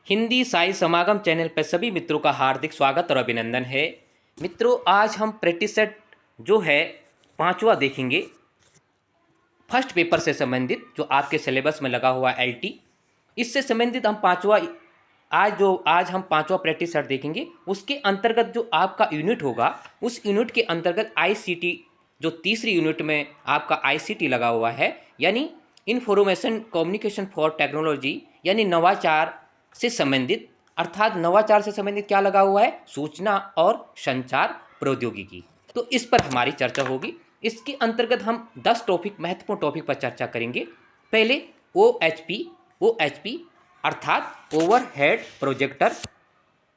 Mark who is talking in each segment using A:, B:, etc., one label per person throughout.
A: हिंदी साहित्य समागम चैनल पर सभी मित्रों का हार्दिक स्वागत और अभिनंदन है। मित्रों, आज हम प्रैक्टिस सेट जो है पांचवा देखेंगे, फर्स्ट पेपर से संबंधित जो आपके सिलेबस में लगा हुआ है एलटी, इससे संबंधित हम आज हम पांचवा प्रैक्टिस सेट देखेंगे। उसके अंतर्गत जो आपका यूनिट होगा, उस यूनिट के अंतर्गत आईसीटी, जो तीसरी यूनिट में आपका आईसीटी लगा हुआ है, यानी इंफॉर्मेशन कम्युनिकेशन फॉर टेक्नोलॉजी, यानी नवाचार से संबंधित, अर्थात नवाचार से संबंधित क्या लगा हुआ है, सूचना और संचार प्रौद्योगिकी। तो इस पर हमारी चर्चा होगी। इसके अंतर्गत हम 10 टॉपिक, महत्वपूर्ण टॉपिक पर चर्चा करेंगे। पहले ओएचपी अर्थात overhead projector,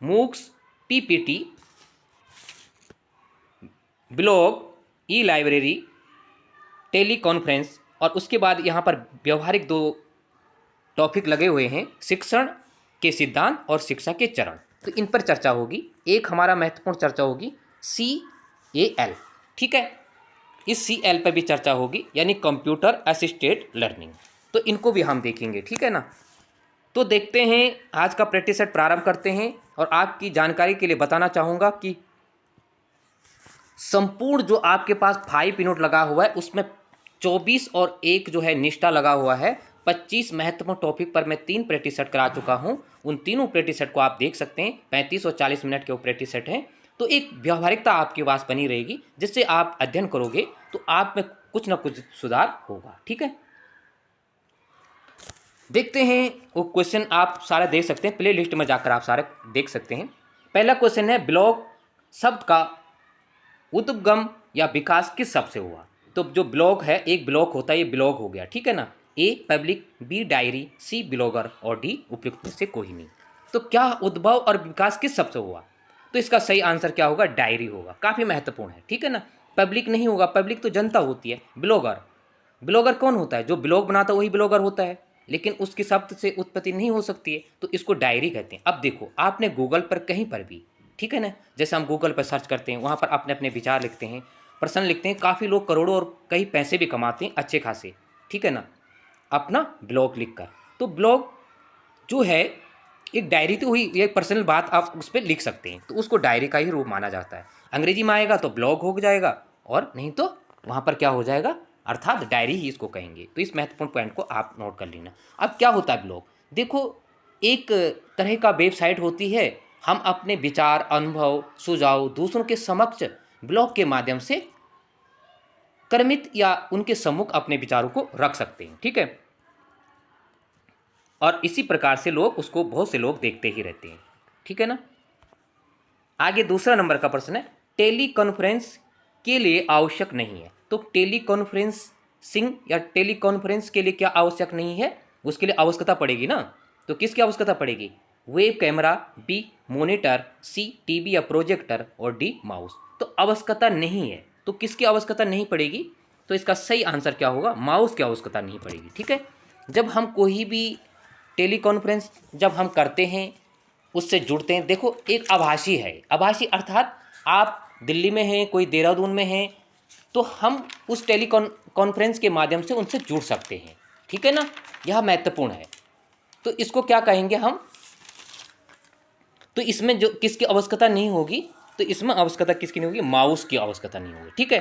A: MOOCs, PPT, blog, e library, tele conference, और उसके बाद यहाँ पर व्यवहारिक 2 टॉपिक लगे हुए हैं, शिक्षण के सिद्धांत और शिक्षा के चरण। तो इन पर चर्चा होगी। एक हमारा महत्वपूर्ण चर्चा होगी CAL, ठीक है, इस CL पर भी चर्चा होगी, यानी कंप्यूटर असिस्टेड लर्निंग। तो इनको भी हम देखेंगे, ठीक है ना। तो देखते हैं, आज का प्रैक्टिस सेट प्रारंभ करते हैं। और आपकी जानकारी के लिए बताना चाहूँगा कि संपूर्ण जो आपके पास 5 यूनिट लगा हुआ है, उसमें 24 और 1 जो है निष्ठा लगा हुआ है। 25 महत्वपूर्ण टॉपिक पर मैं 3 प्रैक्टिस सेट करा चुका हूं। उन तीनों प्रैक्टिस सेट को आप देख सकते हैं। 35 और 40 मिनट के वो प्रैक्टिस सेट हैं। तो एक व्यावहारिकता आपके पास बनी रहेगी, जिससे आप अध्ययन करोगे तो आप में कुछ ना कुछ सुधार होगा, ठीक है। देखते हैं वो क्वेश्चन, आप सारे देख सकते हैं, प्ले लिस्ट में जाकर आप सारे देख सकते हैं। पहला क्वेश्चन है, ब्लॉग शब्द का उद्गम या विकास किस शब्द से हुआ। तो जो ब्लॉग है, एक ब्लॉग होता है, ये ब्लॉग हो गया, ठीक है ना। A public, B diary, C blogger और डी उपयुक्त में से कोई नहीं। तो क्या उद्भव और विकास किस शब्द से हुआ, तो इसका सही आंसर क्या होगा, डायरी होगा। काफ़ी महत्वपूर्ण है, ठीक है ना। पब्लिक नहीं होगा, पब्लिक तो जनता होती है। ब्लॉगर, ब्लॉगर कौन होता है, जो ब्लॉग बनाता है वही ब्लॉगर होता है, लेकिन उसकी शब्द से उत्पत्ति नहीं हो सकती है, तो इसको डायरी कहते हैं। अब देखो, आपने गूगल पर कहीं पर भी, ठीक है ना, जैसे हम गूगल पर सर्च करते हैं, वहाँ पर अपने अपने विचार लिखते हैं, प्रश्न लिखते हैं। काफ़ी लोग करोड़ों और कई पैसे भी कमाते हैं अच्छे खासे, ठीक है ना, अपना ब्लॉग लिखकर। तो ब्लॉग जो है एक डायरी तो हुई, एक पर्सनल बात आप उस पर लिख सकते हैं, तो उसको डायरी का ही रूप माना जाता है। अंग्रेजी में आएगा तो ब्लॉग हो जाएगा, और नहीं तो वहाँ पर क्या हो जाएगा, अर्थात डायरी ही इसको कहेंगे। तो इस महत्वपूर्ण पॉइंट को आप नोट कर लेना। अब क्या होता है ब्लॉग, देखो एक तरह का वेबसाइट होती है। हम अपने विचार, अनुभव, सुझाव दूसरों के समक्ष ब्लॉग के माध्यम से क्रमित या उनके सम्मुख अपने विचारों को रख सकते हैं, ठीक है। और इसी प्रकार से लोग उसको, बहुत से लोग देखते ही रहते हैं, ठीक है ना। आगे दूसरा नंबर का प्रश्न है, टेली कॉन्फ्रेंस के लिए आवश्यक नहीं है। तो टेली कॉन्फ्रेंसिंग या टेली कॉन्फ्रेंस के लिए क्या आवश्यक नहीं है, उसके लिए आवश्यकता पड़ेगी ना। तो किसकी आवश्यकता पड़ेगी, web camera, B monitor, C TV या प्रोजेक्टर और डी माउस। तो आवश्यकता नहीं है, तो किसकी आवश्यकता नहीं पड़ेगी, तो इसका सही आंसर क्या होगा, माउस की आवश्यकता नहीं पड़ेगी, ठीक है। जब हम कोई भी टेली कॉन्फ्रेंस जब हम करते हैं, उससे जुड़ते हैं, देखो एक आभासी है। आभासी अर्थात आप दिल्ली में हैं, कोई देहरादून में हैं, तो हम उस टेली कॉन्फ्रेंस के माध्यम से उनसे जुड़ सकते हैं, ठीक है ना। यह महत्वपूर्ण है। तो इसको क्या कहेंगे हम, तो इसमें जो किसकी आवश्यकता नहीं होगी, तो इसमें आवश्यकता किसकी नहीं होगी, माउस की आवश्यकता नहीं होगी, ठीक है।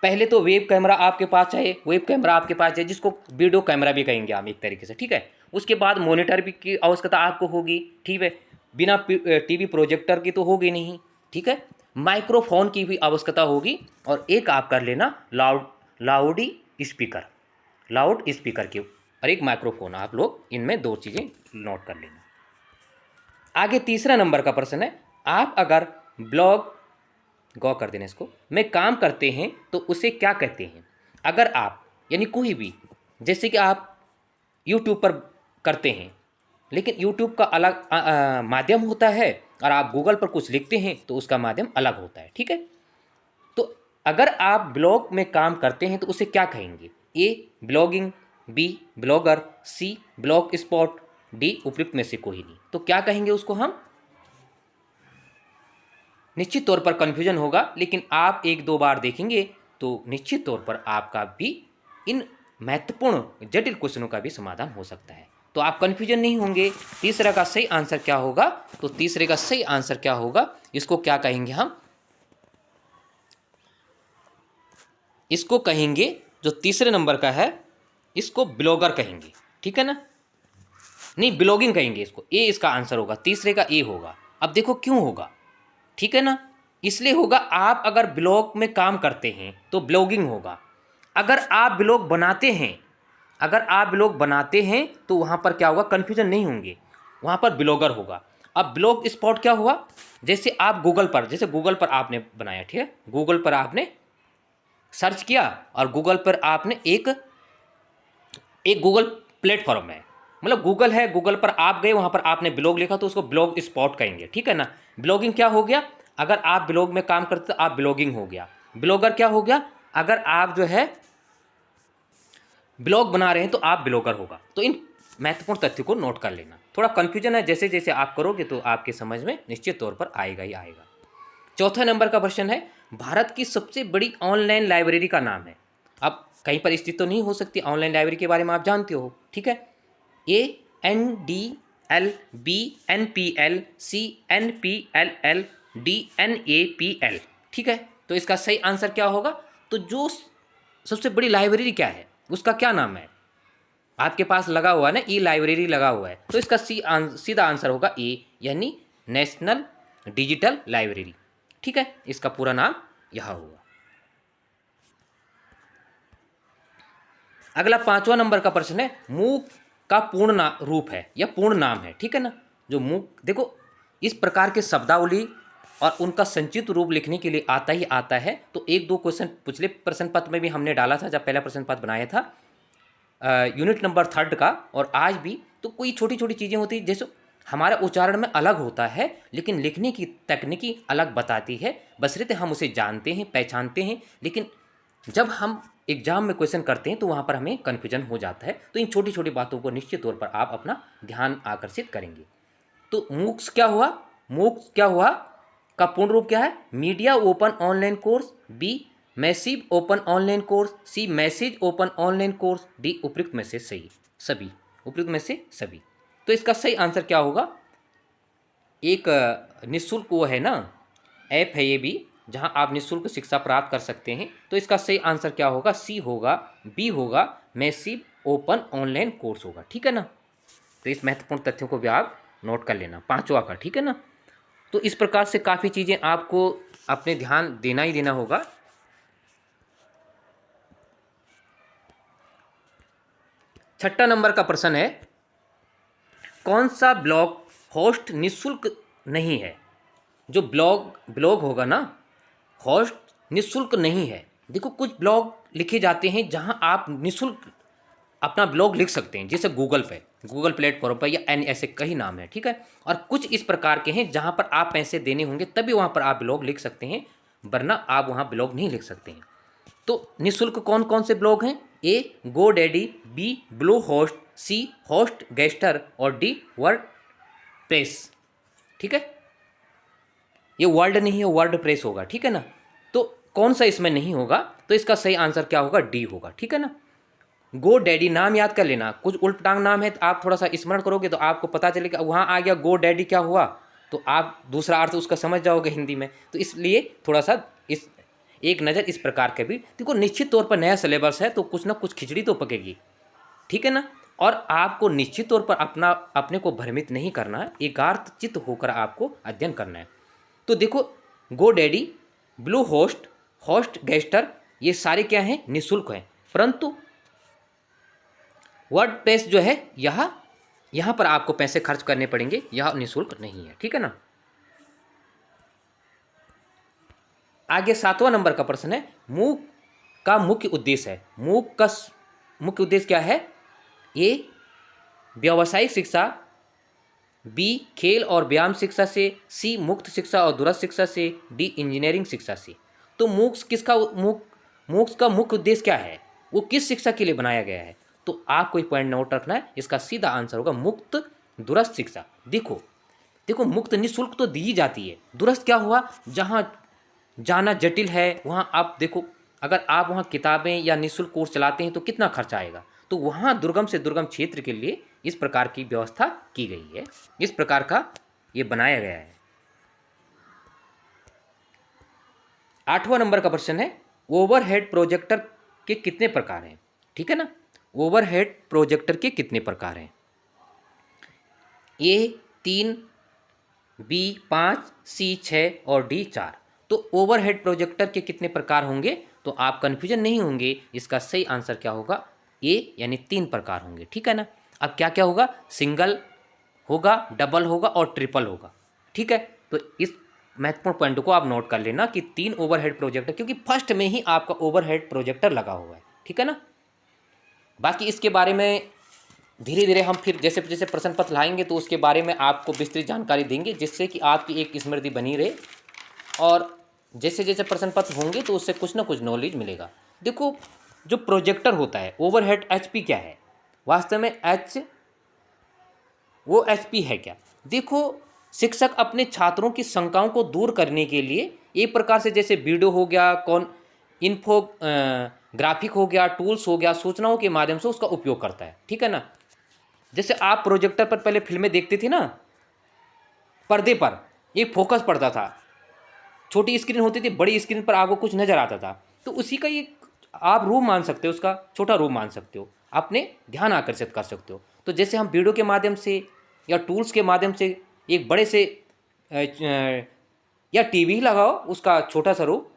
A: पहले तो वेब कैमरा आपके पास चाहिए, वेब कैमरा आपके पास चाहिए, जिसको वीडियो कैमरा भी कहेंगे हम एक तरीके से, ठीक है। उसके बाद मॉनिटर भी की आवश्यकता आपको होगी, ठीक है, बिना टीवी प्रोजेक्टर की तो होगी नहीं, ठीक है। माइक्रोफोन की भी आवश्यकता होगी, और एक आप कर लेना लाउड स्पीकर की, और एक माइक्रोफोन। आप लोग इनमें 2 चीज़ें नोट कर लेना। आगे तीसरा नंबर का प्रश्न है, आप अगर ब्लॉग, गौर कर देना इसको, में काम करते हैं तो उसे क्या कहते हैं। अगर आप, यानी कोई भी, जैसे कि आप यूट्यूब पर करते हैं, लेकिन यूट्यूब का अलग माध्यम होता है, और आप गूगल पर कुछ लिखते हैं तो उसका माध्यम अलग होता है, ठीक है। तो अगर आप ब्लॉग में काम करते हैं तो उसे क्या कहेंगे, ए ब्लॉगिंग, बी ब्लॉगर, सी ब्लॉग स्पॉट, डी उपयुक्त में से कोई नहीं। तो क्या कहेंगे उसको हम, निश्चित तौर पर कन्फ्यूजन होगा, लेकिन आप 1-2 बार देखेंगे तो निश्चित तौर पर आपका भी इन महत्वपूर्ण जटिल क्वेश्चनों का भी समाधान हो सकता है। तो आप कन्फ्यूजन नहीं होंगे। तीसरा का सही आंसर क्या होगा? तो तीसरे का सही आंसर क्या होगा? इसको क्या कहेंगे हम? इसको कहेंगे, जो तीसरे नंबर का है इसको ब्लॉगर कहेंगे, ठीक है ना? नहीं, ब्लॉगिंग कहेंगे इसको। ए इसका आंसर होगा, तीसरे का ए होगा। अब देखो क्यों होगा, ठीक है ना? इसलिए होगा, आप अगर ब्लॉग में काम करते हैं तो ब्लॉगिंग होगा। अगर आप ब्लॉग बनाते हैं, अगर आप ब्लॉग बनाते हैं तो वहाँ पर क्या होगा? कन्फ्यूजन नहीं होंगे, वहाँ पर ब्लॉगर होगा। अब ब्लॉग स्पॉट क्या हुआ? जैसे आप गूगल पर, जैसे गूगल पर आपने बनाया, ठीक है, गूगल पर आपने सर्च किया और गूगल पर आपने एक गूगल प्लेटफॉर्म है, मतलब गूगल है, गूगल पर आप गए, वहाँ पर आपने ब्लॉग लिखा तो उसको ब्लॉग स्पॉट कहेंगे, ठीक है ना? ब्लॉगिंग क्या हो गया? अगर आप ब्लॉग में काम करते तो आप ब्लॉगिंग हो गया। ब्लॉगर क्या हो गया? अगर आप जो है ब्लॉग बना रहे हैं तो आप ब्लॉगर होगा। तो इन महत्वपूर्ण तथ्यों को नोट कर लेना। थोड़ा कन्फ्यूजन है, जैसे जैसे आप करोगे तो आपके समझ में निश्चित तौर पर आएगा ही आएगा। चौथा नंबर का प्रश्न है, भारत की सबसे बड़ी ऑनलाइन लाइब्रेरी का नाम है। अब कहीं पर स्थित तो नहीं हो सकती, ऑनलाइन लाइब्रेरी के बारे में आप जानते हो, ठीक है? ANDLBNPLCNPLLDNAPL, ठीक है? तो इसका सही आंसर क्या होगा? तो जो सबसे बड़ी लाइब्रेरी क्या है, उसका क्या नाम है? आपके पास लगा हुआ है ना, ई लाइब्रेरी लगा हुआ है, तो इसका सीधा आंसर होगा ए, यानी नेशनल डिजिटल लाइब्रेरी, ठीक है? इसका पूरा नाम यह होगा। अगला 5वां नंबर का प्रश्न है, मूक का पूर्ण रूप है या पूर्ण नाम है, ठीक है ना? जो मूक, देखो इस प्रकार के शब्दावली और उनका संचित रूप लिखने के लिए आता ही आता है। तो एक दो क्वेश्चन पिछले प्रश्न पत्र में भी हमने डाला था, जब पहला प्रश्न पत्र बनाया था यूनिट नंबर 3 का, और आज भी। तो कोई छोटी छोटी चीज़ें होती, जैसे हमारा उच्चारण में अलग होता है लेकिन लिखने की तकनीकी अलग बताती है, बशर्ते हम उसे जानते हैं, पहचानते हैं। लेकिन जब हम एग्जाम में क्वेश्चन करते हैं तो वहाँ पर हमें कन्फ्यूजन हो जाता है। तो इन छोटी छोटी बातों को निश्चित तौर पर आप अपना ध्यान आकर्षित करेंगे। तो मूक्स क्या हुआ? मूक्स क्या हुआ का पूर्ण रूप क्या है? Media open online course, B massive open online course, C message open online course, D उपयुक्त में से सही सभी, उपयुक्त में से सभी। तो इसका सही आंसर क्या होगा? एक निःशुल्क वो है ना, ऐप है ये भी, जहां आप निःशुल्क शिक्षा प्राप्त कर सकते हैं। तो इसका सही आंसर क्या होगा? सी होगा, बी होगा, मैसिव ओपन ऑनलाइन कोर्स होगा, ठीक है ना? तो इस महत्वपूर्ण तथ्यों को भी आप नोट कर लेना, 5वां का, ठीक है ना? तो इस प्रकार से काफ़ी चीज़ें आपको अपने ध्यान देना ही देना होगा। छठा नंबर का प्रश्न है, कौन सा ब्लॉग होस्ट निःशुल्क नहीं है? जो ब्लॉग होगा ना, होस्ट निःशुल्क नहीं है। देखो कुछ ब्लॉग लिखे जाते हैं जहां आप निःशुल्क अपना ब्लॉग लिख सकते हैं, जैसे गूगल पे, गूगल प्लेटफॉर्म पर, या ऐसे कई नाम है, ठीक है? और कुछ इस प्रकार के हैं जहां पर आप पैसे देने होंगे तभी वहां पर आप ब्लॉग लिख सकते हैं, वरना आप वहां ब्लॉग नहीं लिख सकते हैं। तो निःशुल्क कौन कौन से ब्लॉग हैं? ए Go Daddy, B blue host, सी होस्ट गेस्टर, और डी वर्ड प्रेस, ठीक है? ये वर्ल्ड नहीं है, वर्ड प्रेस होगा, ठीक है ना? तो कौन सा इसमें नहीं होगा? तो इसका सही आंसर क्या होगा? डी होगा, ठीक है ना? गो डैडी नाम याद कर लेना, कुछ उल्टपटांग नाम है तो आप थोड़ा सा स्मरण करोगे तो आपको पता चलेगा, वहाँ आ गया गो डैडी क्या हुआ, तो आप दूसरा अर्थ उसका समझ जाओगे हिंदी में। तो इसलिए थोड़ा सा इस एक नज़र इस प्रकार के भी देखो। निश्चित तौर पर नया सिलेबस है तो कुछ ना कुछ खिचड़ी तो पकेगी, ठीक है ना? और आपको निश्चित तौर पर अपने को भ्रमित नहीं करना है, एकाग्रचित्त होकर आपको अध्ययन करना है। तो देखो, GoDaddy, Bluehost, HostGator, ये सारे क्या हैं? निःशुल्क हैं। परंतु वर्ड प्रेस जो है, यहाँ पर आपको पैसे खर्च करने पड़ेंगे, यह निःशुल्क नहीं है, ठीक है ना? आगे 7वां नंबर का प्रश्न है, मूक का मुख्य उद्देश्य है। मूक का मुख्य उद्देश्य क्या है? ए व्यावसायिक शिक्षा, बी खेल और व्यायाम शिक्षा से, सी मुक्त शिक्षा और दूरस्थ शिक्षा से, डी इंजीनियरिंग शिक्षा से। तो मूक्स का मुख्य उद्देश्य क्या है? वो किस शिक्षा के लिए बनाया गया है? तो आपको एक पॉइंट नोट रखना है, इसका सीधा आंसर होगा मुक्त दूरस्थ शिक्षा। देखो मुक्त निःशुल्क तो दी जाती है, दूरस्थ क्या हुआ? जहाँ जाना जटिल है वहाँ आप देखो, अगर आप वहाँ किताबें या निःशुल्क कोर्स चलाते हैं तो कितना खर्चा आएगा। तो वहाँ दुर्गम से दुर्गम क्षेत्र के लिए इस प्रकार की व्यवस्था की गई है, इस प्रकार का ये बनाया गया है। 8वां नंबर का प्रश्न है, ओवरहेड प्रोजेक्टर के कितने प्रकार हैं? ठीक है ना, ओवरहेड प्रोजेक्टर के कितने प्रकार हैं? ए 3, बी 5, सी 6 और डी 4। तो ओवरहेड प्रोजेक्टर के कितने प्रकार होंगे? तो आप कन्फ्यूजन नहीं होंगे, इसका सही आंसर क्या होगा? ए यानी 3 प्रकार होंगे। ठीक है ना। अब क्या क्या होगा? सिंगल होगा, डबल होगा और ट्रिपल होगा। ठीक है, तो इस महत्वपूर्ण पॉइंट को आप नोट कर लेना कि 3 ओवरहेड प्रोजेक्टर, क्योंकि फर्स्ट में ही आपका ओवरहेड प्रोजेक्टर लगा हुआ है। ठीक है ना। बाकी इसके बारे में धीरे धीरे हम फिर जैसे जैसे प्रश्न पत्र लाएंगे तो उसके बारे में आपको विस्तृत जानकारी देंगे, जिससे कि आपकी एक स्मृति बनी रहे, और जैसे जैसे प्रश्न पत्र होंगे तो उससे कुछ ना कुछ नॉलेज मिलेगा। देखो, जो प्रोजेक्टर होता है ओवरहेड एचपी क्या है? वास्तव में वो एचपी है क्या? देखो, शिक्षक अपने छात्रों की शंकाओं को दूर करने के लिए एक प्रकार से, जैसे वीडियो हो गया, इन्फो ग्राफिक हो गया, टूल्स हो गया, सूचनाओं के माध्यम से उसका उपयोग करता है। ठीक है ना। जैसे आप प्रोजेक्टर पर पहले फिल्में देखते थे ना, पर्दे पर एक फोकस पड़ता था, छोटी स्क्रीन होती थी, बड़ी स्क्रीन पर आपको कुछ नजर आता था, तो उसी का ये आप रूप मान सकते हो, उसका छोटा रूप मान सकते हो, अपने ध्यान आकर्षित कर सकते हो। तो जैसे हम वीडियो के माध्यम से या टूल्स के माध्यम से एक बड़े से या टीवी ही लगाओ, उसका छोटा सा रूप,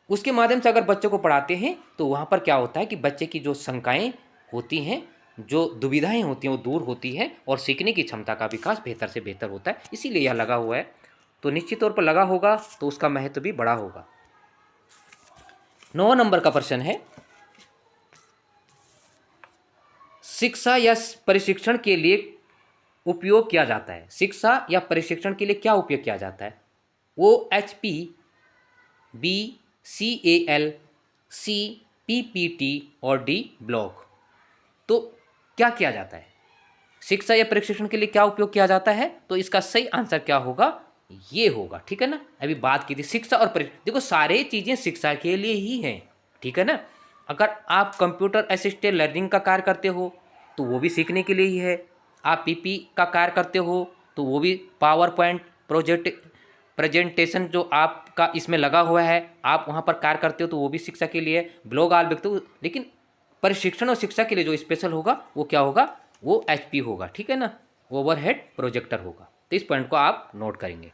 A: उसके माध्यम से अगर बच्चों को पढ़ाते हैं तो वहाँ पर क्या होता है कि बच्चे की जो शंकाएँ होती हैं, जो दुविधाएं होती हैं, वो दूर होती हैं और सीखने की क्षमता का विकास बेहतर से बेहतर होता है। इसीलिए यह लगा हुआ है। तो निश्चित तौर पर लगा होगा तो उसका महत्व भी बड़ा होगा। 9 नंबर का प्रश्न है, शिक्षा या प्रशिक्षण के लिए उपयोग किया जाता है? शिक्षा या प्रशिक्षण के लिए क्या उपयोग किया जाता है? OHP, बी CAL, सी PPT और डी ब्लॉक। तो क्या किया जाता है? शिक्षा या प्रशिक्षण के लिए क्या उपयोग किया जाता है? तो इसका सही आंसर क्या होगा? ये होगा। ठीक है ना। अभी बात की थी शिक्षा और देखो, सारे चीज़ें शिक्षा के लिए ही हैं। ठीक है ना। अगर आप कंप्यूटर असिस्टेड लर्निंग का कार्य करते हो तो वो भी सीखने के लिए ही है। आप पीपी का कार्य करते हो तो वो भी पावर पॉइंट प्रेजेंटेशन जो आपका इसमें लगा हुआ है, आप वहाँ पर कार्य करते हो तो वो भी शिक्षा के लिए। ब्लॉग आल लिखते हो, लेकिन प्रशिक्षण और शिक्षा के लिए जो स्पेशल होगा वो क्या होगा? वो एचपी होगा। ठीक है ना, ओवरहेड प्रोजेक्टर होगा। तो इस पॉइंट को आप नोट करेंगे।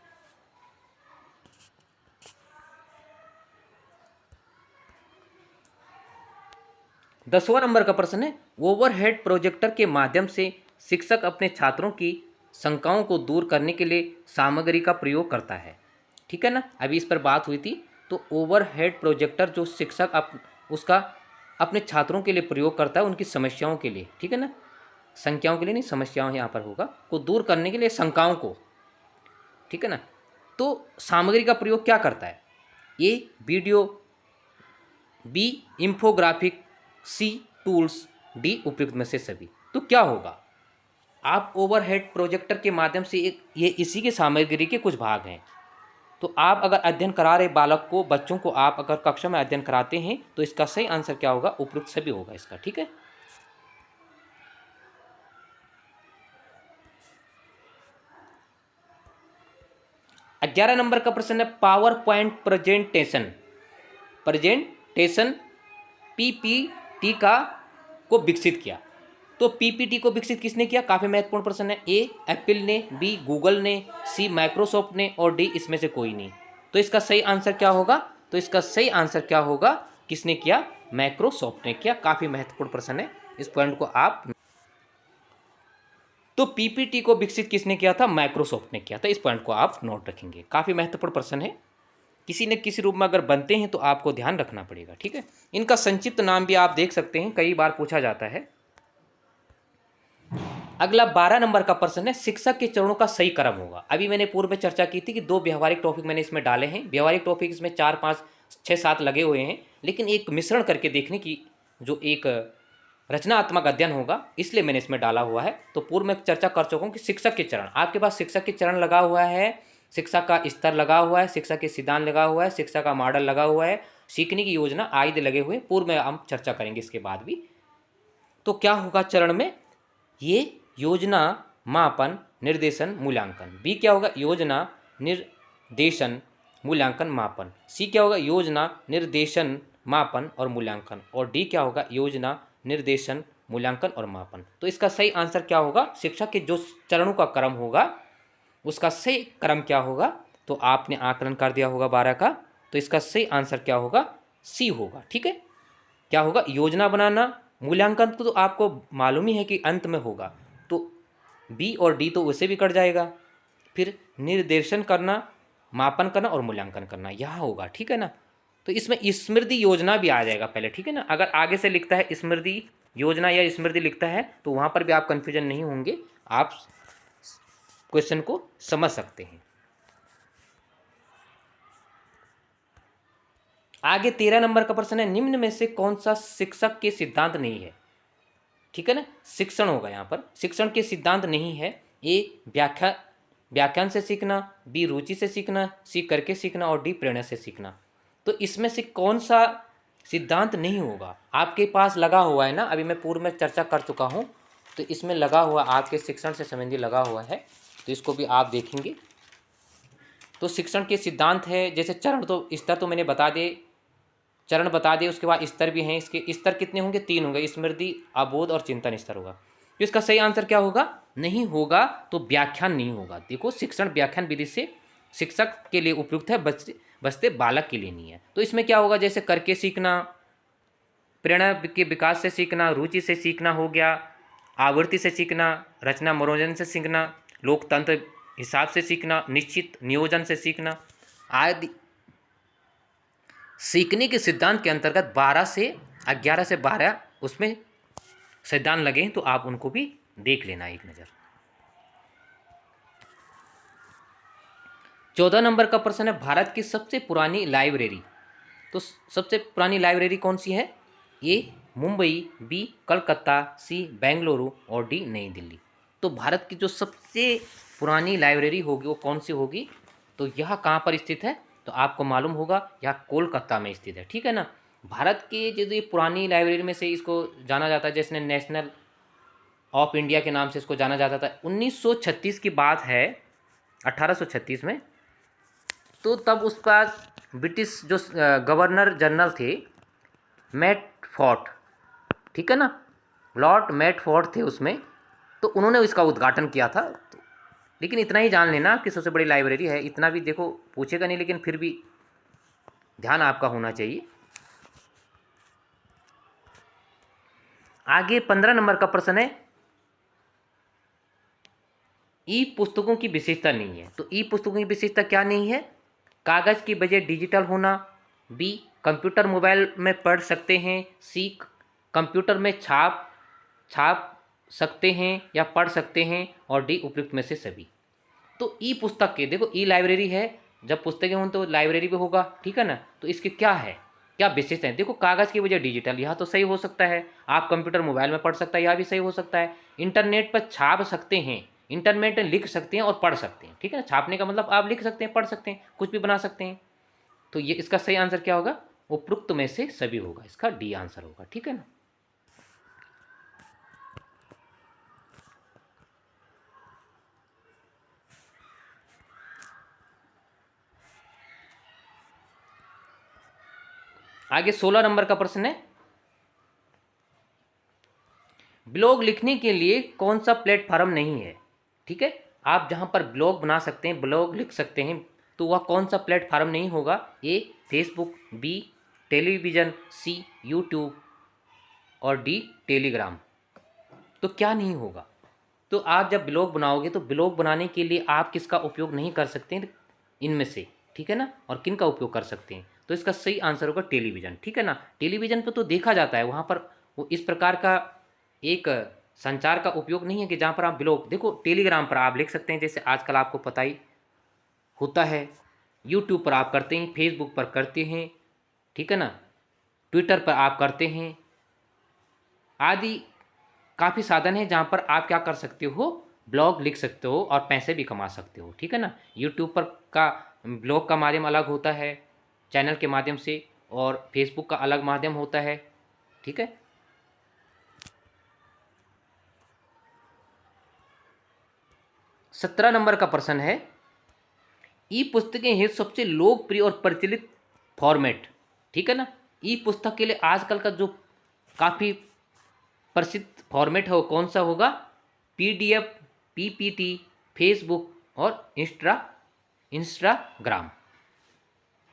A: दसवां नंबर का प्रश्न है, ओवरहेड प्रोजेक्टर के माध्यम से शिक्षक अपने छात्रों की शंकाओं को दूर करने के लिए सामग्री का प्रयोग करता है। ठीक है ना, अभी इस पर बात हुई थी। तो ओवरहेड प्रोजेक्टर जो शिक्षक उसका अपने छात्रों के लिए प्रयोग करता है, उनकी समस्याओं के लिए। ठीक है ना, संख्याओं के लिए नहीं, समस्याओं यहाँ पर होगा, को दूर करने के लिए, शंकाओं को। ठीक है ना। तो सामग्री का प्रयोग क्या करता है? ए वीडियो, बी इंफोग्राफिक, सी टूल्स, डी उपयुक्त में से सभी। तो क्या होगा? आप ओवरहेड प्रोजेक्टर के माध्यम से ये इसी के सामग्री के कुछ भाग हैं। तो आप अगर अध्ययन करा रहे बालक को, बच्चों को आप अगर कक्षा में अध्ययन कराते हैं तो इसका सही आंसर क्या होगा? उपयुक्त सभी होगा इसका। ठीक है। ग्यारह नंबर का प्रश्न है, पावर पॉइंट प्रेजेंटेशन पीपीटी को विकसित किया। तो पीपीटी को विकसित किसने किया? काफी महत्वपूर्ण प्रश्न है। ए एप्पल ने, बी गूगल ने, सी माइक्रोसॉफ्ट ने और डी इसमें से कोई नहीं। तो इसका सही आंसर क्या होगा? तो इसका सही आंसर क्या होगा? किसने किया? माइक्रोसॉफ्ट ने किया। काफी महत्वपूर्ण प्रश्न है, इस पॉइंट को आप। तो पीपीटी को विकसित किसने किया था? माइक्रोसॉफ्ट ने किया था। इस पॉइंट को आप नोट रखेंगे। काफी महत्वपूर्ण प्रश्न है, किसी न किसी रूप में अगर बनते हैं तो आपको ध्यान रखना पड़ेगा। ठीक है। इनका संक्षिप्त नाम भी आप देख सकते हैं, कई बार पूछा जाता है। अगला 12 नंबर का प्रश्न है, शिक्षक के चरणों का सही क्रम होगा। अभी मैंने पूर्व में चर्चा की थी कि 2 व्यवहारिक टॉपिक मैंने इसमें डाले हैं। व्यवहारिक टॉपिक इसमें 4, 5, 6, 7 लगे हुए हैं, लेकिन एक मिश्रण करके देखने की जो एक रचनात्मक अध्ययन होगा, इसलिए मैंने इसमें डाला हुआ है। तो पूर्व में चर्चा कर चुका हूँ कि शिक्षक के चरण, आपके पास शिक्षक के चरण लगा हुआ है, शिक्षा का स्तर लगा हुआ है, शिक्षा के सिद्धांत लगा हुआ है, शिक्षा का मॉडल लगा हुआ है, सीखने की योजना आदि लगे हुए। पूर्व में हम चर्चा करेंगे इसके बाद भी। तो क्या होगा चरण में? ये योजना, मापन, निर्देशन, मूल्यांकन। बी क्या होगा? योजना, निर्देशन, मूल्यांकन, मापन। सी क्या होगा? योजना, निर्देशन, मापन और मूल्यांकन। और डी क्या होगा? योजना, निर्देशन, मूल्यांकन और मापन। तो इसका सही आंसर क्या होगा? शिक्षा के जो चरणों का क्रम होगा उसका सही क्रम क्या होगा? तो आपने आकलन कर दिया होगा 12 का, तो इसका सही आंसर क्या होगा? सी होगा। ठीक है, क्या होगा? योजना बनाना, मूल्यांकन तो आपको मालूम ही है कि अंत में होगा, तो बी और डी तो उसे भी कट जाएगा। फिर निर्देशन करना, मापन करना और मूल्यांकन करना यहाँ होगा। ठीक है ना, तो इसमें स्मृति योजना भी आ जाएगा पहले। ठीक है ना, अगर आगे से लिखता है स्मृति योजना या स्मृति लिखता है तो वहाँ पर भी आप कन्फ्यूजन नहीं होंगे, आप क्वेश्चन को समझ सकते हैं। आगे 13 नंबर का प्रश्न है, निम्न में से कौन सा शिक्षक के सिद्धांत नहीं है? ठीक है ना, शिक्षण होगा यहाँ पर, शिक्षण के सिद्धांत नहीं है। ए व्याख्यान से सीखना, बी रुचि से सीखना, सी करके सीखना और डी प्रेरणा से सीखना। तो इसमें से कौन सा सिद्धांत नहीं होगा? आपके पास लगा हुआ है ना, अभी मैं पूर्व में चर्चा कर चुका हूँ, तो इसमें लगा हुआ आपके शिक्षण से संबंधी लगा हुआ है, तो इसको भी आप देखेंगे। तो शिक्षण के सिद्धांत है, जैसे चरण, तो स्तर तो मैंने बता दिए, चरण बता दिए, उसके बाद स्तर भी हैं। इसके स्तर कितने होंगे? 3 होंगे, स्मृति, अबोध और चिंतन स्तर होगा। तो इसका सही आंसर क्या होगा? नहीं होगा, तो व्याख्यान नहीं होगा। देखो, शिक्षण व्याख्यान विधि से शिक्षक के लिए उपयुक्त है, बचते बालक के लिए नहीं है। तो इसमें क्या होगा? जैसे करके सीखना, प्रेरणा के विकास से सीखना, रुचि से सीखना हो गया, आवृत्ति से सीखना, रचना मनोरंजन से सीखना, लोकतंत्र हिसाब से सीखना, निश्चित नियोजन से सीखना आदि। सीखने के सिद्धांत के अंतर्गत 11 से 12 उसमें सिद्धांत लगे, तो आप उनको भी देख लेना एक नज़र। 14 नंबर का प्रश्न है, भारत की सबसे पुरानी लाइब्रेरी। तो सबसे पुरानी लाइब्रेरी कौन सी है? ए मुंबई, बी कलकत्ता, सी बेंगलुरु और डी नई दिल्ली। तो भारत की जो सबसे पुरानी लाइब्रेरी होगी वो कौन सी होगी? तो यह कहाँ पर स्थित है? तो आपको मालूम होगा, यह कोलकाता में स्थित है। ठीक है ना, भारत की जो ये पुरानी लाइब्रेरी में से इसको जाना जाता है, जैसे नेशनल ऑफ इंडिया के नाम से इसको जाना जाता था। 1936 की बात है, 1836 में, तो तब उसका ब्रिटिश जो गवर्नर जनरल थे मैटफोर्ड, ठीक है ना, लॉर्ड मैटफोर्ड थे उसमें, तो उन्होंने इसका उद्घाटन किया था। लेकिन इतना ही जान लेना कि सबसे बड़ी लाइब्रेरी है, इतना भी देखो पूछेगा नहीं, लेकिन फिर भी ध्यान आपका होना चाहिए। आगे 15 नंबर का प्रश्न है, ई पुस्तकों की विशेषता नहीं है। तो ई पुस्तकों की विशेषता क्या नहीं है? कागज़ की बजाय डिजिटल होना, बी कंप्यूटर मोबाइल में पढ़ सकते हैं, सी कंप्यूटर में छाप सकते हैं या पढ़ सकते हैं और डी उपयुक्त में से सभी। तो ई पुस्तक के देखो, ई लाइब्रेरी है, जब पुस्तकें हों तो लाइब्रेरी भी होगा। ठीक है ना, तो इसके क्या है, क्या विशेषता है? देखो, कागज़ की वजह डिजिटल, यह तो सही हो सकता है। आप कंप्यूटर मोबाइल में पढ़ सकता है, यह भी सही हो सकता है। इंटरनेट पर छाप सकते हैं, इंटरनेट में लिख सकते हैं और पढ़ सकते हैं। ठीक है ना, छापने का मतलब आप लिख सकते हैं, पढ़ सकते हैं, कुछ भी बना सकते हैं। तो ये इसका सही आंसर क्या होगा? उपयुक्त में से सभी होगा, इसका डी आंसर होगा। ठीक है ना, आगे 16 नंबर का प्रश्न है, ब्लॉग लिखने के लिए कौन सा प्लेटफॉर्म नहीं है? ठीक है, आप जहां पर ब्लॉग बना सकते हैं, ब्लॉग लिख सकते हैं, तो वह कौन सा प्लेटफॉर्म नहीं होगा? A Facebook, B television, C YouTube और डी टेलीग्राम। तो क्या नहीं होगा? तो आप जब ब्लॉग बनाओगे तो ब्लॉग बनाने के लिए आप किसका उपयोग नहीं कर सकते इनमें से? ठीक है ना, और किन का उपयोग कर सकते हैं? तो इसका सही आंसर होगा टेलीविज़न। ठीक है ना, टेलीविज़न पर तो देखा जाता है, वहाँ पर वो इस प्रकार का एक संचार का उपयोग नहीं है कि जहाँ पर आप ब्लॉग, देखो टेलीग्राम पर आप लिख सकते हैं, जैसे आजकल आपको पता ही होता है, यूट्यूब पर आप करते हैं, फेसबुक पर करते हैं, ठीक है ना, ट्विटर पर आप करते हैं, आदि काफ़ी साधन है जहाँ पर आप क्या कर सकते हो, ब्लॉग लिख सकते हो और पैसे भी कमा सकते हो। ठीक है ना, यूट्यूब पर का ब्लॉग का माध्यम अलग होता है चैनल के माध्यम से, और फेसबुक का अलग माध्यम होता है। ठीक है, 17 नंबर का प्रश्न है, ई पुस्तकें हैं सबसे लोकप्रिय और प्रचलित फॉर्मेट, ठीक है ना। ई पुस्तक के लिए आजकल का जो काफ़ी प्रसिद्ध फॉर्मेट है वो कौन सा होगा? पीडीएफ, पीपीटी, फेसबुक और इंस्टाग्राम।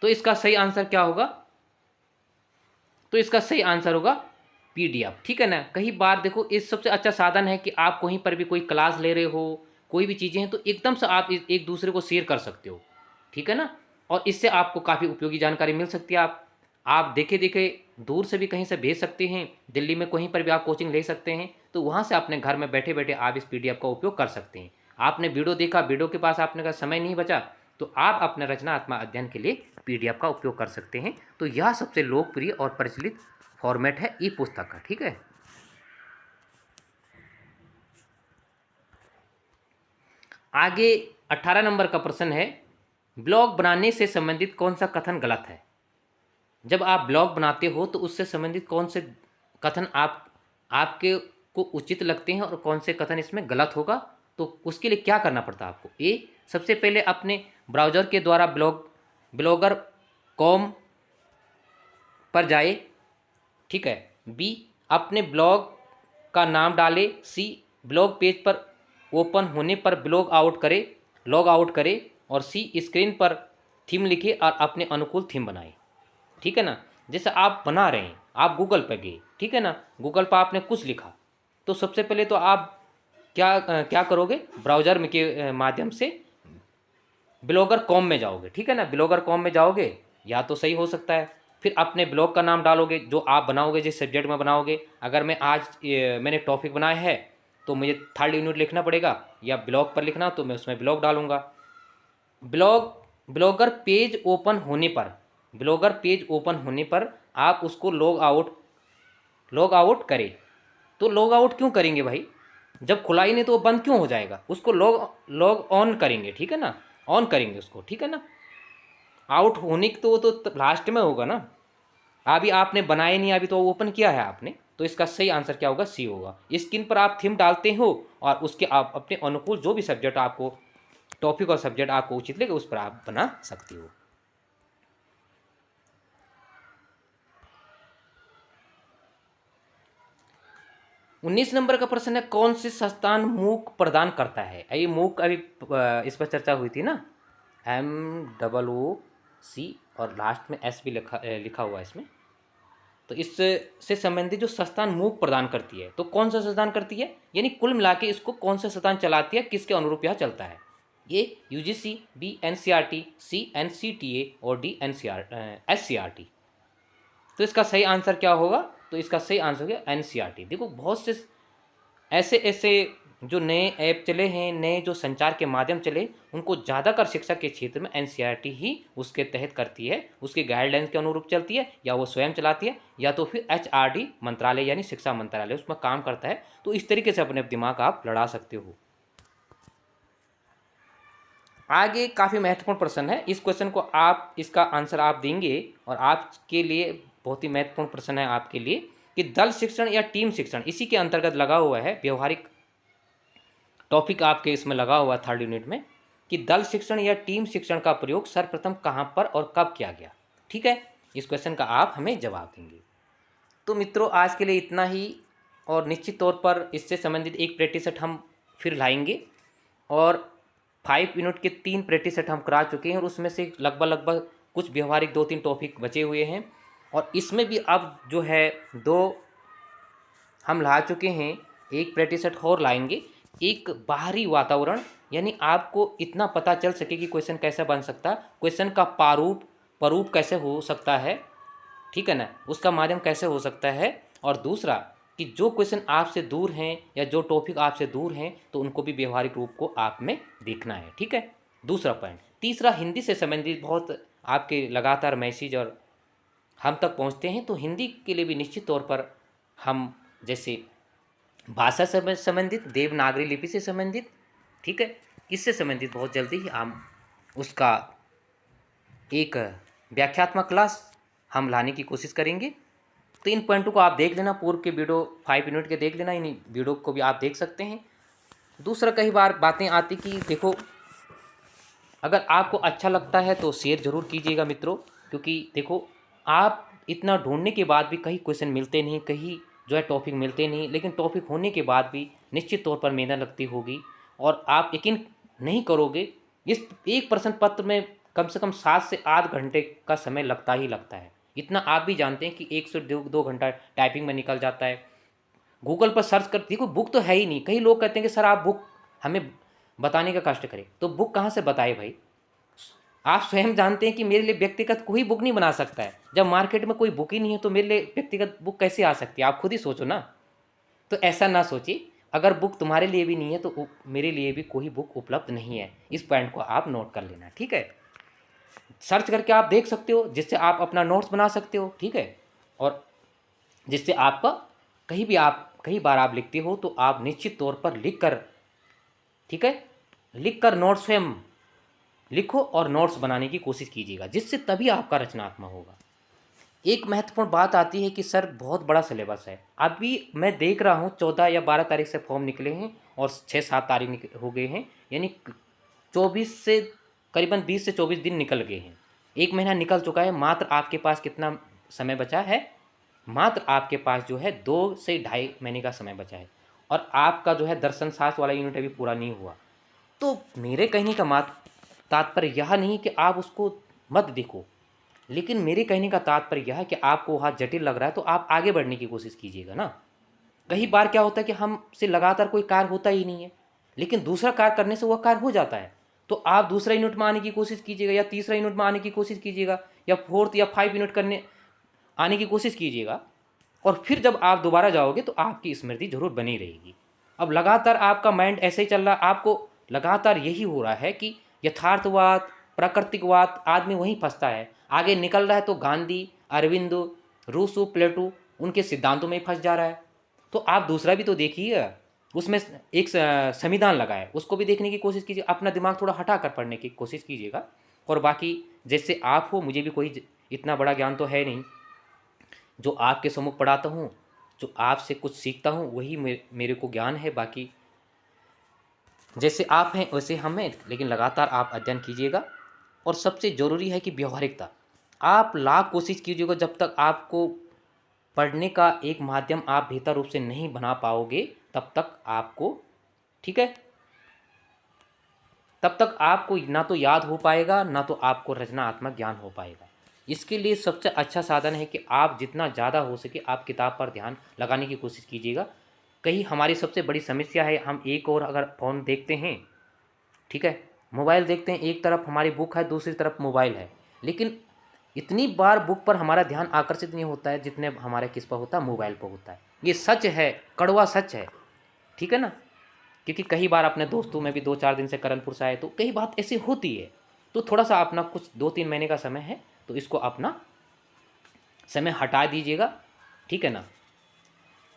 A: तो इसका सही आंसर क्या होगा? तो इसका सही आंसर होगा पीडीएफ, ठीक है ना। कई बार देखो, इस सबसे अच्छा साधन है कि आप कहीं पर भी कोई क्लास ले रहे हो, कोई भी चीज़ें हैं, तो एकदम से आप एक दूसरे को शेयर कर सकते हो, ठीक है ना। और इससे आपको काफ़ी उपयोगी जानकारी मिल सकती है। आप देखे देखे दूर से भी कहीं से भेज सकते हैं, दिल्ली में कहीं पर भी आप कोचिंग ले सकते हैं, तो वहाँ से अपने घर में बैठे बैठे आप इस पीडीएफ का उपयोग कर सकते हैं। आपने वीडियो देखा, वीडियो के पास आपने का समय नहीं बचा, तो आप अपने रचनात्मक अध्ययन के लिए पीडीएफ का उपयोग कर सकते हैं। तो यह सबसे लोकप्रिय और प्रचलित फॉर्मेट है ई पुस्तक का, ठीक है। आगे 18 नंबर का प्रश्न है, ब्लॉग बनाने से संबंधित कौन सा कथन गलत है? जब आप ब्लॉग बनाते हो तो उससे संबंधित कौन से कथन आपके को उचित लगते हैं और कौन से कथन इसमें गलत होगा? तो उसके लिए क्या करना पड़ता है आपको? ए, सबसे पहले अपने ब्राउज़र के द्वारा ब्लॉगर कॉम पर जाए, ठीक है। बी, अपने ब्लॉग का नाम डाले। सी, ब्लॉग पेज पर ओपन होने पर लॉग आउट करे। और सी, स्क्रीन पर थीम लिखे और अपने अनुकूल थीम बनाए, ठीक है ना। जैसे आप बना रहे हैं, आप गूगल पर गए, ठीक है ना, गूगल पर आपने कुछ लिखा, तो सबसे पहले तो आप क्या करोगे? ब्राउज़र में के माध्यम से ब्लॉगर कॉम में जाओगे, ठीक है ना। ब्लॉगर कॉम में जाओगे, या तो सही हो सकता है। फिर अपने ब्लॉग का नाम डालोगे जो आप बनाओगे, जिस सब्जेक्ट में बनाओगे। अगर मैंने टॉपिक बनाया है तो मुझे 3rd यूनिट लिखना पड़ेगा, या ब्लॉग पर लिखना तो मैं उसमें ब्लॉग डालूंगा। ब्लॉगर पेज ओपन होने पर आप उसको लॉग आउट करें। तो लॉग आउट क्यों करेंगे भाई? जब खुला ही नहीं तो वो बंद क्यों हो जाएगा? उसको लॉग ऑन करेंगे, ठीक है ना, ऑन करेंगे उसको, ठीक है ना। आउट होने की तो वो तो लास्ट में होगा ना। अभी आपने बनाया नहीं, अभी तो ओपन किया है आपने, तो इसका सही आंसर क्या होगा? सी होगा। स्क्रीन पर आप थीम डालते हो और उसके आप अपने अनुकूल जो भी सब्जेक्ट आपको, टॉपिक और सब्जेक्ट आपको उचित लगे उस पर आप बना सकते हो। उन्नीस नंबर का प्रश्न है, कौन से संस्थान मूक प्रदान करता है? ये मूक अभी इस पर चर्चा हुई थी ना, MOOC और लास्ट में S भी लिखा हुआ है इसमें। तो इससे संबंधित जो संस्थान मूक प्रदान करती है, तो कौन सा संस्थान करती है, यानी कुल मिला के इसको कौन सा संस्थान चलाती है, किसके अनुरूप यह चलता है? ए, UGC, बी, NCERT, सी, NCTA और डी, SCRT। तो इसका सही आंसर क्या होगा? तो इसका सही आंसर होगा NCERT। देखो, बहुत से ऐसे ऐसे जो नए ऐप चले हैं, नए जो संचार के माध्यम चले, उनको ज़्यादातर शिक्षा के क्षेत्र में NCERT ही उसके तहत करती है, उसके गाइडलाइंस के अनुरूप चलती है, या वो स्वयं चलाती है, या तो फिर HRD मंत्रालय यानी शिक्षा मंत्रालय उसमें काम करता है। तो इस तरीके से अपने दिमाग आप लड़ा सकते हो। आगे काफ़ी महत्वपूर्ण प्रश्न है, इस क्वेश्चन को इसका आंसर आप देंगे, और आपके लिए बहुत ही महत्वपूर्ण प्रश्न है आपके लिए, कि दल शिक्षण या टीम शिक्षण, इसी के अंतर्गत लगा हुआ है, व्यवहारिक टॉपिक आपके इसमें लगा हुआ 3rd यूनिट में, कि दल शिक्षण या टीम शिक्षण का प्रयोग सर्वप्रथम कहाँ पर और कब किया गया, ठीक है। इस क्वेश्चन का आप हमें जवाब देंगे। तो मित्रों, आज के लिए इतना ही, और निश्चित तौर पर इससे संबंधित एक प्रैक्टिस सेट हम फिर लाएंगे, और 5 यूनिट के 3 प्रैक्टिस सेट हम करा चुके हैं, और उसमें से लगभग कुछ व्यवहारिक 2-3 टॉपिक बचे हुए हैं, और इसमें भी अब जो है 2 हम ला चुके हैं, एक प्रैक्टिस सेट और लाएंगे। एक बाहरी वातावरण, यानी आपको इतना पता चल सके कि क्वेश्चन कैसे बन सकता है, क्वेश्चन का प्रारूप कैसे हो सकता है, ठीक है ना, उसका माध्यम कैसे हो सकता है। और दूसरा कि जो क्वेश्चन आपसे दूर हैं या जो टॉपिक आपसे दूर हैं, तो उनको भी व्यवहारिक रूप को आप में देखना है, ठीक है, दूसरा पॉइंट। तीसरा, हिंदी से संबंधित बहुत आपके लगातार मैसेज और हम तक पहुंचते हैं, तो हिंदी के लिए भी निश्चित तौर पर हम, जैसे भाषा से संबंधित, देवनागरी लिपि से संबंधित, ठीक है, इससे संबंधित बहुत जल्दी ही हम उसका एक व्याख्यात्मक क्लास हम लाने की कोशिश करेंगे। तो इन पॉइंटों को आप देख लेना, पूर्व के वीडियो 5 यूनिट के देख लेना, इन वीडियो को भी आप देख सकते हैं। दूसरा कई बार बातें आती कि देखो, अगर आपको अच्छा लगता है तो शेयर ज़रूर कीजिएगा मित्रों, क्योंकि देखो आप इतना ढूंढने के बाद भी कहीं क्वेश्चन मिलते नहीं, कहीं जो है टॉपिक मिलते नहीं, लेकिन टॉपिक होने के बाद भी निश्चित तौर पर मेहनत लगती होगी और आप यकीन नहीं करोगे, इस एक प्रश्न पत्र में कम से कम 7 से 8 घंटे का समय लगता ही लगता है। इतना आप भी जानते हैं कि 1 से 2 घंटा टाइपिंग में निकल जाता है। गूगल पर सर्च कर देखो, बुक तो है ही नहीं। कई लोग कहते हैं कि सर आप बुक हमें बताने का कष्ट करें, तो बुक कहाँ से बताए भाई? आप स्वयं जानते हैं कि मेरे लिए व्यक्तिगत कोई बुक नहीं बना सकता है। जब मार्केट में कोई बुक ही नहीं है तो मेरे लिए व्यक्तिगत बुक कैसे आ सकती है? आप खुद ही सोचो ना। तो ऐसा ना सोचिए, अगर बुक तुम्हारे लिए भी नहीं है तो मेरे लिए भी कोई बुक उपलब्ध नहीं है। इस पॉइंट को आप नोट कर लेना, ठीक है। सर्च करके आप देख सकते हो, जिससे आप अपना नोट्स बना सकते हो, ठीक है। और जिससे आपका कई बार आप लिखते हो तो आप निश्चित तौर पर लिख कर, ठीक है, लिख कर नोट्स स्वयं लिखो और नोट्स बनाने की कोशिश कीजिएगा, जिससे तभी आपका रचनात्मक होगा। एक महत्वपूर्ण बात आती है कि सर बहुत बड़ा सिलेबस है। अभी मैं देख रहा हूँ 14 या 12 तारीख से फॉर्म निकले हैं और 6-7 तारीख हो गए हैं, यानी 24 से करीबन 20 से 24 दिन निकल गए हैं। एक महीना निकल चुका है। मात्र आपके पास कितना समय बचा है? मात्र आपके पास जो है 2 से ढाई महीने का समय बचा है और आपका जो है दर्शन शास्त्र वाला यूनिट अभी पूरा नहीं हुआ। तो मेरे कहने का तात्पर्य यह नहीं कि आप उसको मत देखो, लेकिन मेरे कहने का तात्पर्य यह है कि आपको वहाँ जटिल लग रहा है तो आप आगे बढ़ने की कोशिश कीजिएगा ना। कई बार क्या होता है कि हमसे लगातार कोई कार्य होता ही नहीं है, लेकिन दूसरा कार्य करने से वह कार्य हो जाता है। तो आप दूसरा यूनिट में आने की कोशिश कीजिएगा या तीसरा यूनिट में आने की कोशिश कीजिएगा या फोर्थ या 5 यूनिट करने आने की कोशिश कीजिएगा, और फिर जब आप दोबारा जाओगे तो आपकी स्मृति जरूर बनी रहेगी। अब लगातार आपका माइंड ऐसे ही चल रहा है, आपको लगातार यही हो रहा है कि यथार्थवाद, प्राकृतिकवाद, आदमी वहीं फंसता है। आगे निकल रहा है तो गांधी, अरविंदो, रूसो, प्लेटो, उनके सिद्धांतों में ही फंस जा रहा है। तो आप दूसरा भी तो देखिए, उसमें एक संविधान लगा है, उसको भी देखने की कोशिश कीजिए। अपना दिमाग थोड़ा हटा कर पढ़ने की कोशिश कीजिएगा। और बाकी जैसे आप हो, मुझे भी कोई इतना बड़ा ज्ञान तो है नहीं। जो आपके सम्मुख पढ़ाता हूँ, जो आपसे कुछ सीखता हूँ, वही मेरे को ज्ञान है। बाकी जैसे आप हैं वैसे हम हैं, लेकिन लगातार आप अध्ययन कीजिएगा। और सबसे ज़रूरी है कि व्यवहारिकता। आप लाख कोशिश कीजिएगा, जब तक आपको पढ़ने का एक माध्यम आप बेहतर रूप से नहीं बना पाओगे, तब तक आपको, ठीक है, तब तक आपको ना तो याद हो पाएगा, ना तो आपको रचनात्मक ज्ञान हो पाएगा। इसके लिए सबसे अच्छा साधन है कि आप जितना ज़्यादा हो सके आप किताब पर ध्यान लगाने की कोशिश कीजिएगा। कहीं हमारी सबसे बड़ी समस्या है, हम एक और अगर फ़ोन देखते हैं, ठीक है, मोबाइल देखते हैं, एक तरफ हमारी बुक है, दूसरी तरफ मोबाइल है, लेकिन इतनी बार बुक पर हमारा ध्यान आकर्षित नहीं होता है जितने हमारे किस पर होता है, मोबाइल पर होता है। ये सच है, कड़वा सच है, ठीक है ना। क्योंकि कई बार अपने दोस्तों में भी 2-4 दिन से करनपुर से आए तो कई बात ऐसी होती है। तो थोड़ा सा अपना कुछ 2-3 महीने का समय है, तो इसको अपना समय हटा दीजिएगा, ठीक है ना।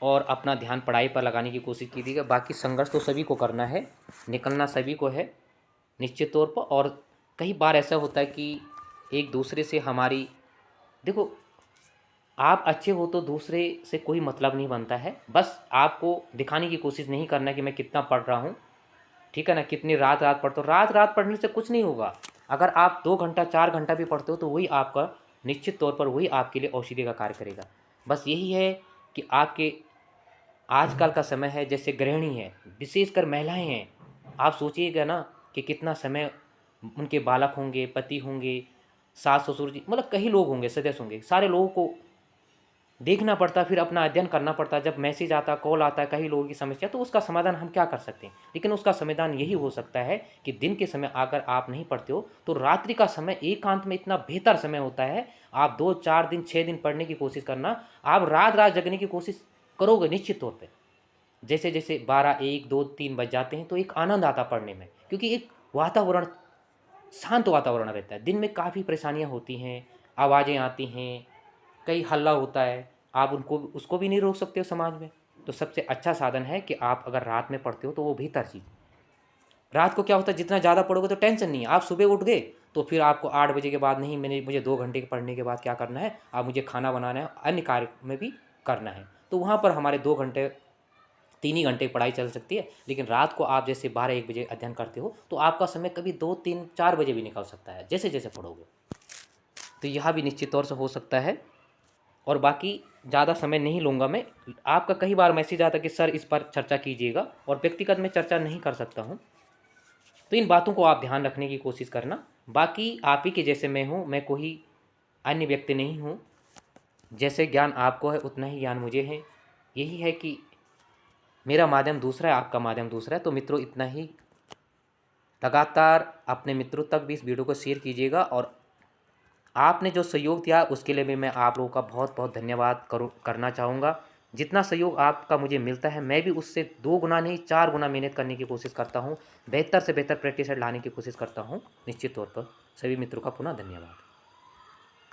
A: और अपना ध्यान पढ़ाई पर लगाने की कोशिश कीजिएगा। बाकी संघर्ष तो सभी को करना है, निकलना सभी को है निश्चित तौर पर। और कई बार ऐसा होता है कि एक दूसरे से हमारी, देखो, आप अच्छे हो तो दूसरे से कोई मतलब नहीं बनता है। बस आपको दिखाने की कोशिश नहीं करना कि मैं कितना पढ़ रहा हूँ, ठीक है ना, कितनी रात रात पढ़ते हो। रात रात पढ़ने से कुछ नहीं होगा। अगर आप 2 घंटा 4 घंटा भी पढ़ते हो तो वही आपका निश्चित तौर पर वही आपके लिए औषधि का कार्य करेगा। बस यही है कि आपके आजकल का समय है, जैसे गृहिणी है, विशेषकर महिलाएं हैं, आप सोचिएगा ना कि कितना समय उनके बालक होंगे, पति होंगे, सास ससुर जी, मतलब कई लोग होंगे, सदस्य होंगे, सारे लोगों को देखना पड़ता है, फिर अपना अध्ययन करना पड़ता है। जब मैसेज आता, कॉल आता है कई लोगों की समस्या, तो उसका समाधान हम क्या कर सकते हैं? लेकिन उसका समाधान यही हो सकता है कि दिन के समय अगर आप नहीं पढ़ते हो तो रात्रि का समय एकांत में इतना बेहतर समय होता है। आप 2-4 दिन 6 दिन पढ़ने की कोशिश करना, आप रात रात जगने की कोशिश करोगे निश्चित तौर पर। जैसे जैसे 12, 1, 2, 3 बज जाते हैं तो एक आनंद आता पढ़ने में, क्योंकि एक वातावरण, शांत वातावरण रहता है। दिन में काफ़ी परेशानियाँ होती हैं, आवाज़ें आती हैं, कई हल्ला होता है, आप उनको उसको भी नहीं रोक सकते हो समाज में। तो सबसे अच्छा साधन है कि आप अगर रात में पढ़ते हो तो वो बेहतर चीज़। रात को क्या होता है, जितना ज़्यादा पढ़ोगे तो टेंशन नहीं है। आप सुबह उठ गए तो फिर आपको 8 बजे के बाद नहीं, मुझे 2 घंटे के पढ़ने के बाद क्या करना है, आप मुझे खाना बनाना है, अन्य कार्य में भी करना है। तो वहाँ पर हमारे 2 घंटे 3 ही घंटे पढ़ाई चल सकती है, लेकिन रात को आप जैसे 12-1 बजे अध्ययन करते हो तो आपका समय कभी 2-3-4 बजे भी निकल सकता है, जैसे जैसे पढ़ोगे। तो यह भी निश्चित तौर से हो सकता है। और बाकी ज़्यादा समय नहीं लूँगा मैं। आपका कई बार मैसेज आता कि सर इस पर चर्चा कीजिएगा, और व्यक्तिगत में चर्चा नहीं कर सकता हूँ। तो इन बातों को आप ध्यान रखने की कोशिश करना। बाकी आप ही के जैसे मैं हूँ, मैं कोई अन्य व्यक्ति नहीं हूँ। जैसे ज्ञान आपको है उतना ही ज्ञान मुझे है। यही है कि मेरा माध्यम दूसरा है, आपका माध्यम दूसरा है। तो मित्रों इतना ही। लगातार अपने मित्रों तक भी इस वीडियो को शेयर कीजिएगा, और आपने जो सहयोग दिया उसके लिए भी मैं आप लोगों का बहुत बहुत धन्यवाद करना चाहूँगा। जितना सहयोग आपका मुझे मिलता है, मैं भी उससे 2 गुना नहीं 4 गुना मेहनत करने की कोशिश करता हूँ। बेहतर से बेहतर प्रैक्टिस लाने की कोशिश करता हूँ। निश्चित तौर पर सभी मित्रों का पुनः धन्यवाद।